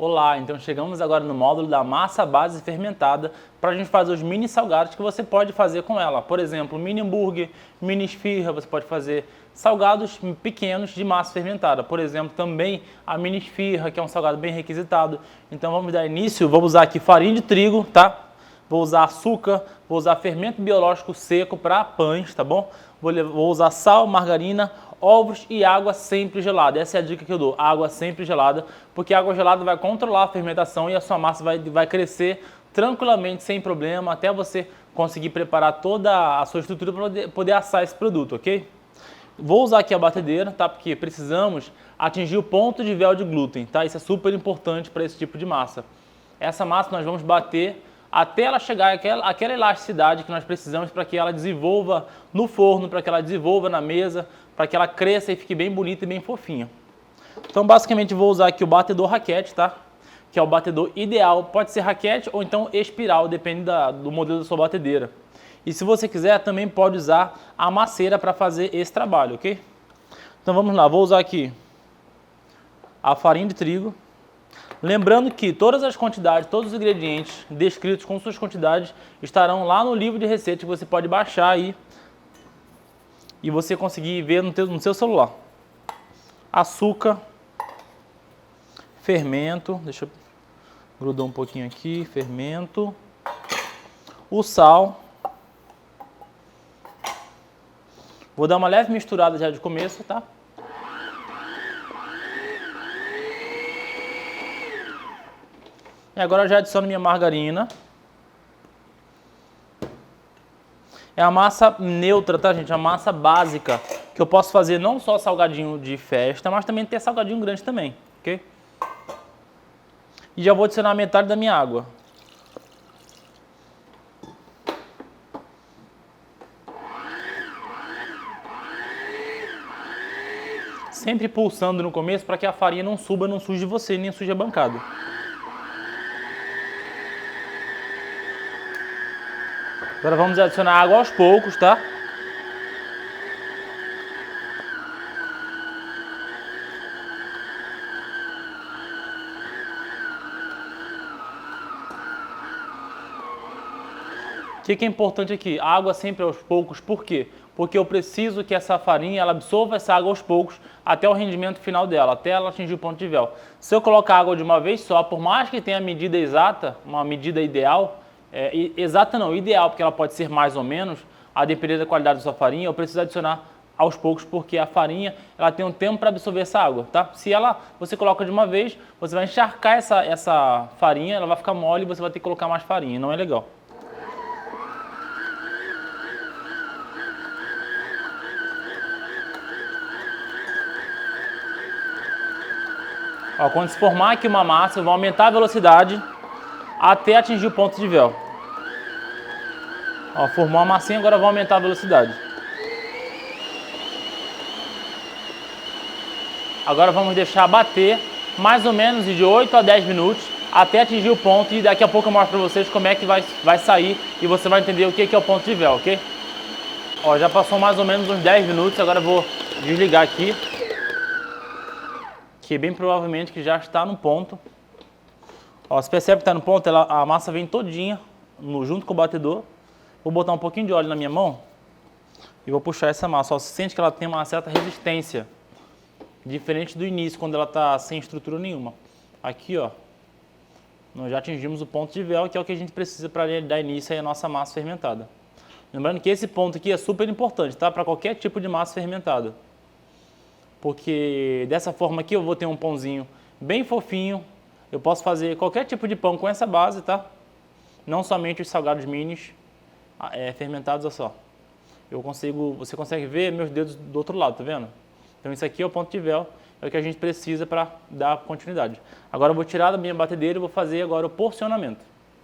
Olá, então chegamos agora no módulo da massa base fermentada para a gente fazer os mini salgados que você pode fazer com ela. Por exemplo, mini hambúrguer, mini esfirra, você pode fazer salgados pequenos de massa fermentada. Por exemplo, também a mini esfirra, que é um salgado bem requisitado. Então vamos dar início, vou usar aqui farinha de trigo, tá? Vou usar açúcar, vou usar fermento biológico seco para pães, tá bom? Vou usar sal, margarina, ovos e água sempre gelada. Essa é a dica que eu dou, água sempre gelada, porque a água gelada vai controlar a fermentação e a sua massa vai crescer tranquilamente, sem problema, até você conseguir preparar toda a sua estrutura para poder assar esse produto, ok? Vou usar aqui a batedeira, tá? Porque precisamos atingir o ponto de véu de glúten, tá? Isso é super importante para esse tipo de massa. Essa massa nós vamos bater até ela chegar àquela elasticidade que nós precisamos para que ela desenvolva no forno, para que ela desenvolva na mesa, para que ela cresça e fique bem bonita e bem fofinha. Então, basicamente, vou usar aqui o batedor raquete, tá? Que é o batedor ideal. Pode ser raquete ou então espiral, depende do modelo da sua batedeira. E se você quiser, também pode usar a maceira para fazer esse trabalho, ok? Então, vamos lá. Vou usar aqui a farinha de trigo. Lembrando que todas as quantidades, todos os ingredientes descritos com suas quantidades estarão lá no livro de receita que você pode baixar aí e você conseguir ver no seu celular. Açúcar, fermento, deixa eu grudar um pouquinho aqui, fermento, o sal. Vou dar uma leve misturada já de começo, tá? E agora eu já adiciono minha margarina. É a massa neutra, tá, gente? A massa básica, que eu posso fazer não só salgadinho de festa, mas também ter salgadinho grande também, ok? E já vou adicionar metade da minha água. Sempre pulsando no começo para que a farinha não suba, não suje você, nem suje a bancada. Agora vamos adicionar água aos poucos, tá? O que é importante aqui? A água sempre aos poucos, por quê? Porque eu preciso que essa farinha ela absorva essa água aos poucos até o rendimento final dela, até ela atingir o ponto de véu. Se eu colocar água de uma vez só, por mais que tenha a medida exata, uma medida ideal, exata não, ideal, porque ela pode ser mais ou menos, a depender da qualidade da sua farinha, eu preciso adicionar aos poucos, porque a farinha ela tem um tempo para absorver essa água, tá? Se você coloca de uma vez, você vai encharcar essa farinha, ela vai ficar mole e você vai ter que colocar mais farinha, não é legal. Ó, quando se formar aqui uma massa, eu vou aumentar a velocidade até atingir o ponto de véu. Ó, formou a massinha, agora eu vou aumentar a velocidade. Agora vamos deixar bater mais ou menos de 8 a 10 minutos até atingir o ponto e daqui a pouco eu mostro pra vocês como é que vai sair e você vai entender o que é o ponto de véu, ok? Ó, já passou mais ou menos uns 10 minutos, agora eu vou desligar aqui. Que bem provavelmente que já está no ponto. Ó, você percebe que está no ponto, a massa vem todinha junto com o batedor. Vou botar um pouquinho de óleo na minha mão e vou puxar essa massa. Ó, você sente que ela tem uma certa resistência, diferente do início, quando ela está sem estrutura nenhuma. Aqui, ó, nós já atingimos o ponto de véu, que é o que a gente precisa para dar início à nossa massa fermentada. Lembrando que esse ponto aqui é super importante, tá? Para qualquer tipo de massa fermentada. Porque dessa forma aqui eu vou ter um pãozinho bem fofinho. Eu posso fazer qualquer tipo de pão com essa base, tá? Não somente os salgados minis fermentados, olha só. Você consegue ver meus dedos do outro lado, tá vendo? Então isso aqui é o ponto de véu, é o que a gente precisa para dar continuidade. Agora eu vou tirar da minha batedeira e vou fazer agora o porcionamento.